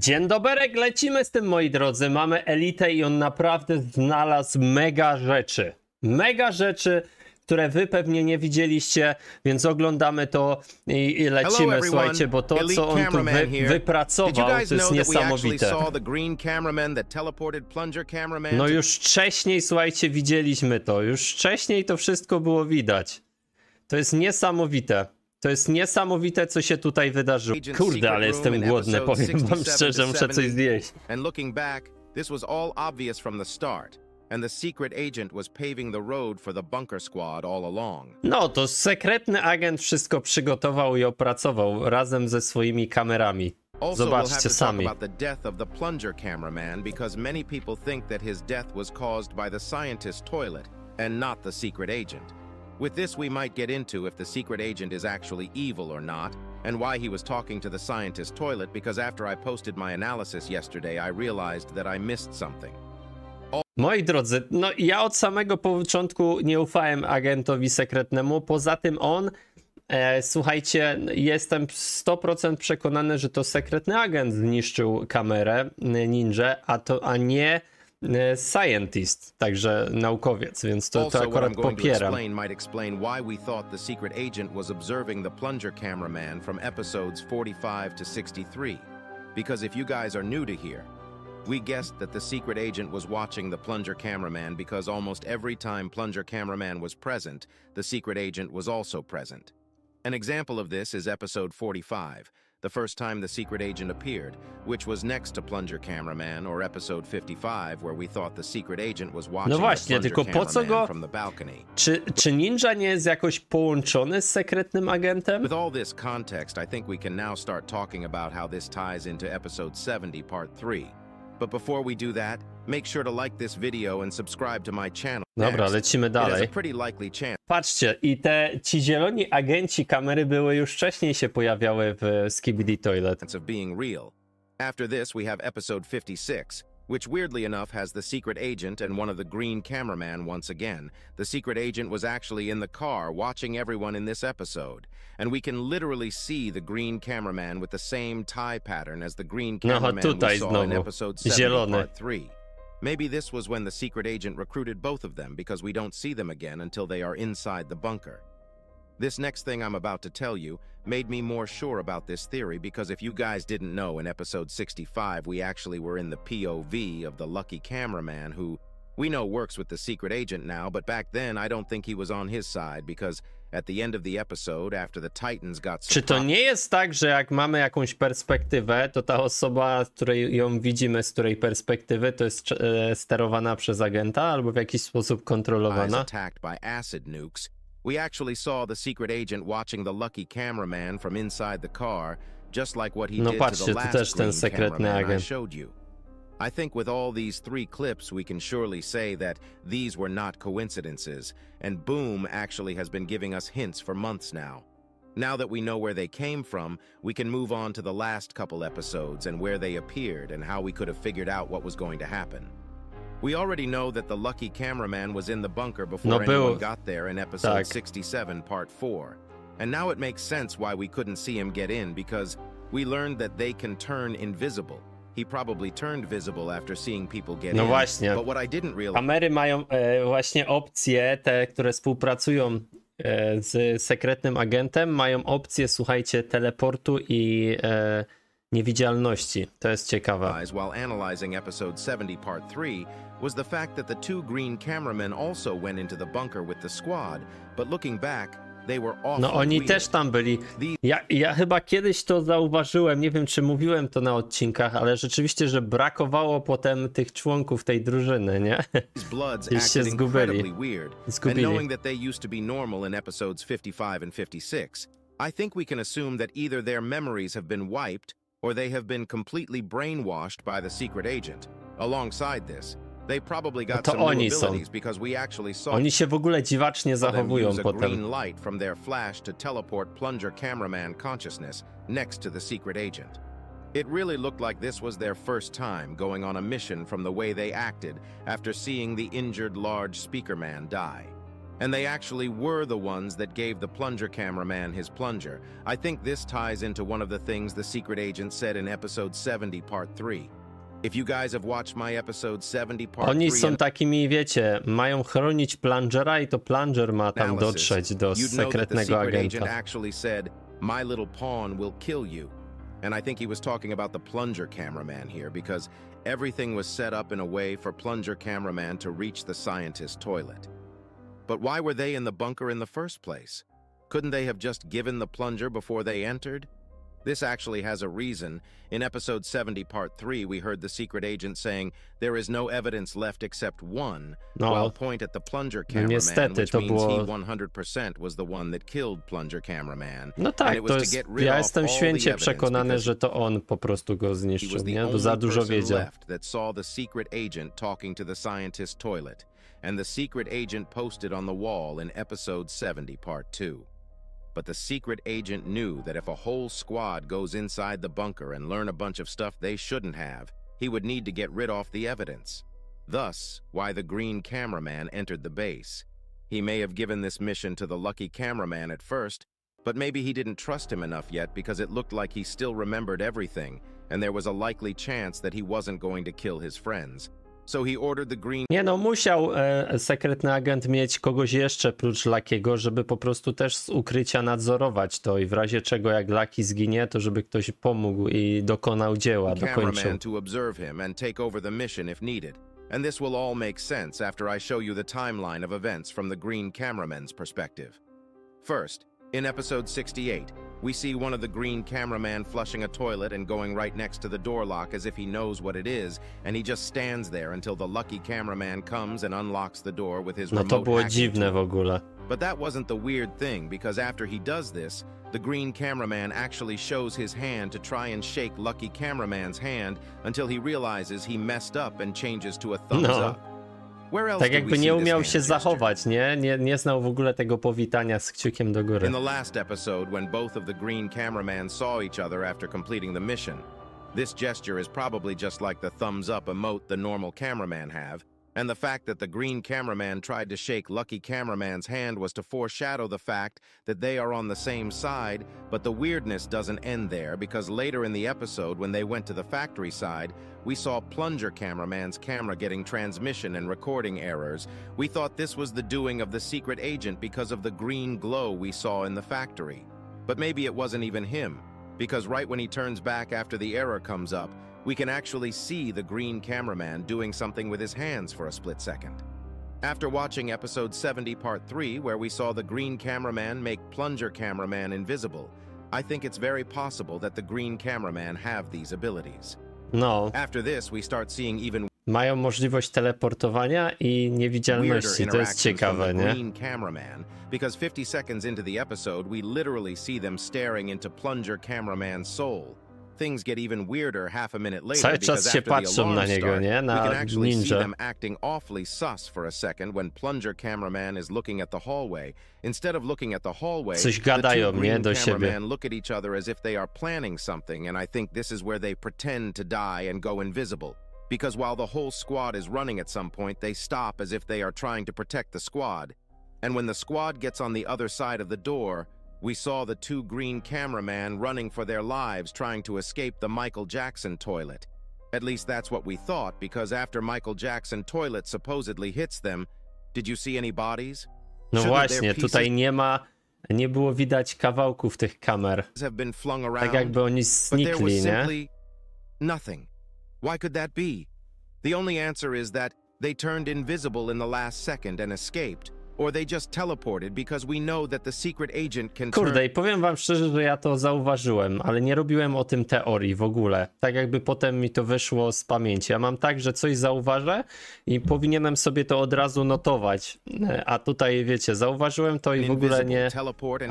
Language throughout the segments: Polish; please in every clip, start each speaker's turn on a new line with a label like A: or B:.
A: Dzień dobry, lecimy z tym, moi drodzy. Mamy elitę i on naprawdę znalazł mega rzeczy, które wy pewnie nie widzieliście, więc oglądamy to i lecimy, słuchajcie, bo to, co on tu wypracował, to jest niesamowite. No już wcześniej, słuchajcie, widzieliśmy to. Już wcześniej to wszystko było widać. To jest niesamowite. To jest niesamowite, co się tutaj wydarzyło. Kurde, ale jestem głodny, powiem wam szczerze, muszę coś zjeść. And the secret agent was paving the road for the bunker squad all along. No, to sekretny agent wszystko przygotował i opracował razem ze swoimi kamerami. Zobaczcie sami. Also, we'll have to talk about the death of the plunger cameraman because many people think that his death was caused by the scientist's toilet and not the secret agent. With this, we might get into if the secret agent is actually evil or not, and why he was talking to the scientist's toilet, because after I posted my analysis yesterday, I realized that I missed something. Moi drodzy, no ja od samego początku nie ufałem agentowi sekretnemu, poza tym on, słuchajcie, jestem 100% przekonany, że to sekretny agent zniszczył kamerę ninja, a nie scientist, także naukowiec, więc to akurat popieram. Might explain why we thought the secret agent was observing the plunger cameraman from episodes 45 to 63, because if you guys are new to here, we guessed that the secret agent was watching the plunger cameraman because almost every time plunger cameraman was present, the secret agent was also present. An example of this is episode 45, the first time the secret agent appeared, which was next to plunger cameraman, or episode 55, where we thought the secret agent was watching the plunger cameraman from the balcony. Czy ninja nie jest jakoś połączony z sekretnym agentem? With all this context, I think we can now start talking about how this ties into episode 70, part 3. But before we do that, make sure to like this video and subscribe to my channel. Dobra, lecimy dalej. Patrzcie, i ci zieloni agenci kamery były już wcześniej się pojawiały w Skibidi Toilet. Of being real. After this we have episode 56, which weirdly enough has the secret agent and one of the green cameraman once again. The secret agent was actually in the car watching everyone in this episode, and we can literally see the green cameraman with the same tie pattern as the green cameraman we saw in episode 70, part 3. Maybe this was when the secret agent recruited both of them because we don't see them again until they are inside the bunker. This next thing I'm about to tell you made me more sure about this theory because if you guys didn't know, in episode 65 we actually were in the POV of the lucky cameraman who we know works with the secret agent now, but back then I don't think he was on his side because at the end of the episode, after the Titans got... Czy to nie jest tak, że jak mamy jakąś perspektywę, to ta osoba, której ją widzimy, z której perspektywy, to jest sterowana przez agenta albo w jakiś sposób kontrolowana? Attacked by acid nukes. We actually saw the secret agent watching the lucky cameraman from inside the car, just like what he did to the last green cameraman I showed you. I think with all these 3 clips, we can surely say that these were not coincidences, and Boom actually has been giving us hints for months now. Now that we know where they came from, we can move on to the last couple episodes and where they appeared and how we could have figured out what was going to happen. We already know that the lucky cameraman was in the bunker before anyone got there in episode 67, part 4. And now it makes sense why we couldn't see him get in, because we learned that they can turn invisible. He probably turned visible after seeing people get in. Właśnie. But what I didn't realize... Kamery mają właśnie opcje, te, które współpracują z sekretnym agentem, mają opcję, słuchajcie, teleportu i niewidzialności. To jest ciekawe. While analyzing episode 70 part 3 was the fact that the 2 green cameramen also went into the bunker with the squad, but looking back, no oni też tam byli. Ja chyba kiedyś to zauważyłem, nie wiem czy mówiłem to na odcinkach, ale rzeczywiście, że brakowało potem tych członków tej drużyny, nie? Gdzieś się zgubili. Knowing that they used to be normal in episodes 55 and 56, I think we can assume that either their memories have been wiped or they have been completely brainwashed by the secret agent. Alongside this, they probably got some new abilities because we actually saw oni się w ogóle dziwacznie zachowują potem.
B: Green light from their flash to teleport plunger cameraman consciousness next to the secret agent. It really looked like this was their first time going on a mission from the way they acted after seeing the injured large speaker man die. And they actually were the ones that gave the plunger cameraman his plunger. I think this ties into one of the things the secret agent said in episode 70, part 3. If you guys have watched my episode 70, part 3...
A: Oni są takimi, wiecie, mają chronić plungera i to plunger ma tam dotrzeć do sekretnego agenta.
B: Actually said, "My little pawn will kill you." And I think he was talking about the plunger cameraman here because everything was set up in a way for plunger cameraman to reach the scientist's toilet. But why were they in the bunker in the first place? Couldn't they have just given the plunger before they entered? This actually has a reason. In episode 70, part 3, we heard the secret agent saying, there is no evidence left except one, while point at the plunger cameraman, which means he 100% was the one that killed plunger cameraman.
A: No tak, to jest, ja jestem święcie przekonany, że to on po prostu go zniszczył, nie? Bo za dużo wiedział.
B: That saw the secret agent talking to the scientist's toilet, and the secret agent posted on the wall in episode 70, part 2. But the secret agent knew that if a whole squad goes inside the bunker and learn a bunch of stuff they shouldn't have, he would need to get rid of the evidence. Thus, why the green cameraman entered the base. He may have given this mission to the lucky cameraman at first, but maybe he didn't trust him enough yet because it looked like he still remembered everything, and there was a likely chance that he wasn't going to kill his friends. So he ordered the green...
A: Nie no, musiał sekretny agent mieć kogoś jeszcze prócz Luckiego, żeby po prostu też z ukrycia nadzorować to i w razie czego jak Lucky zginie, to żeby ktoś pomógł i dokonał dzieła, dokończył.
B: To observe him and take over the mission if needed. And this will all make sense after I show you the timeline of events from the green cameraman's perspective. First, in episode 68, we see one of the green cameraman flushing a toilet and going right next to the door lock as if he knows what it is, and he just stands there until the lucky cameraman comes and unlocks the door with his remote
A: to było dziwne w ogóle.
B: But that wasn't the weird thing, because after he does this, the green cameraman actually shows his hand to try and shake lucky cameraman's hand until he realizes he messed up and changes to a thumbs up.
A: Tak jakby nie umiał się zachować, nie znał w ogóle tego powitania z kciukiem do góry.
B: In the last episode, when both of the green cameramen saw each other after completing the mission, this gesture is probably just like the thumbs up emote the normal cameraman have, and the fact that the green cameraman tried to shake lucky cameraman's hand was to foreshadow the fact that they are on the same side, but the weirdness doesn't end there because later in the episode when they went to the factory side, we saw plunger cameraman's camera getting transmission and recording errors. We thought this was the doing of the secret agent because of the green glow we saw in the factory. But maybe it wasn't even him, because right when he turns back after the error comes up, we can actually see the green cameraman doing something with his hands for a split second. After watching episode 70 part 3, where we saw the green cameraman make plunger cameraman invisible, I think it's very possible that the green cameraman have these abilities.
A: No.
B: After this, we start seeing even
A: mają możliwość teleportowania i niewidzialności, to jest ciekawe, nie?
B: Green cameraman, because 50 seconds into the episode, we literally see them staring into plunger cameraman's soul. Things get even weirder half a minute later
A: cały czas się patrzą na niego, nie? Na
B: we can actually see
A: ninja.
B: them acting awfully sus for a second when plunger cameraman is looking at the hallway. Instead of looking at the hallway,
A: coś gadają,
B: the two
A: nie?
B: green
A: Do siebie.
B: cameramen look at each other as if they are planning something, and I think this is where they pretend to die and go invisible. Because while the whole squad is running at some point, they stop as if they are trying to protect the squad. And when the squad gets on the other side of the door, we saw the two green cameramen running for their lives trying to escape the Michael Jackson toilet. At least that's what we thought, because after Michael Jackson toilet supposedly hits them, did you see any bodies?
A: No właśnie, tutaj nie było widać kawałków tych kamer. Tak jakby oni znikli, nie?
B: Nothing. Why could that be? The only answer is that they turned invisible in the last second and escaped. Or they just teleported because we know that the secret agent can turn...
A: Kurde, i powiem wam szczerze, że ja to zauważyłem, ale nie robiłem o tym teorii w ogóle. Tak jakby potem mi to wyszło z pamięci. Ja mam tak, że coś zauważę i powinienem sobie to od razu notować. A tutaj, wiecie, zauważyłem to i w ogóle nie...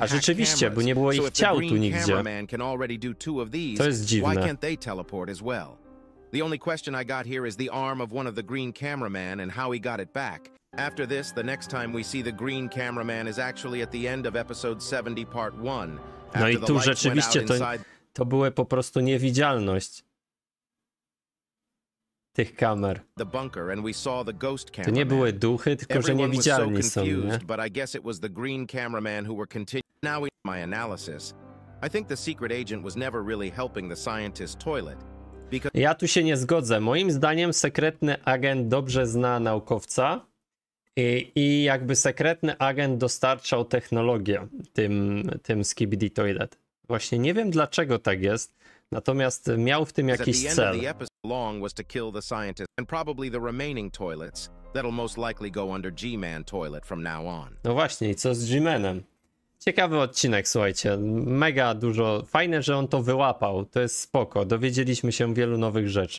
A: A rzeczywiście, bo nie było ich ciał tu nigdzie. To jest dziwne.
B: The only question I got here is the arm of one of the green cameraman and how he got it back. After this, the next time we see the green cameraman is actually at the end of episode 70 part 1.
A: No i tu rzeczywiście to były po prostu niewidzialność. tych kamer.
B: The bunker and we saw the ghost
A: To nie
B: cameraman.
A: były duchy, tylko że
B: Everyone was so
A: niewidzialni są, nie?
B: confused, but I guess it was the green cameraman who were continuing. Now my analysis. I think the secret agent was never really helping the scientist's toilet.
A: Ja tu się nie zgodzę. Moim zdaniem sekretny agent dobrze zna naukowca i jakby sekretny agent dostarczał technologię tym Skibidi Toilet. Właśnie nie wiem dlaczego tak jest, natomiast miał w tym jakiś cel.
B: Was to kill the scientist and probably the remaining toilets that'll most likely go under G-Man toilet from now on.
A: No właśnie, i co z G-Manem? Ciekawy odcinek, słuchajcie. Mega dużo. Fajne, że on to wyłapał. To jest spoko. Dowiedzieliśmy się wielu nowych rzeczy.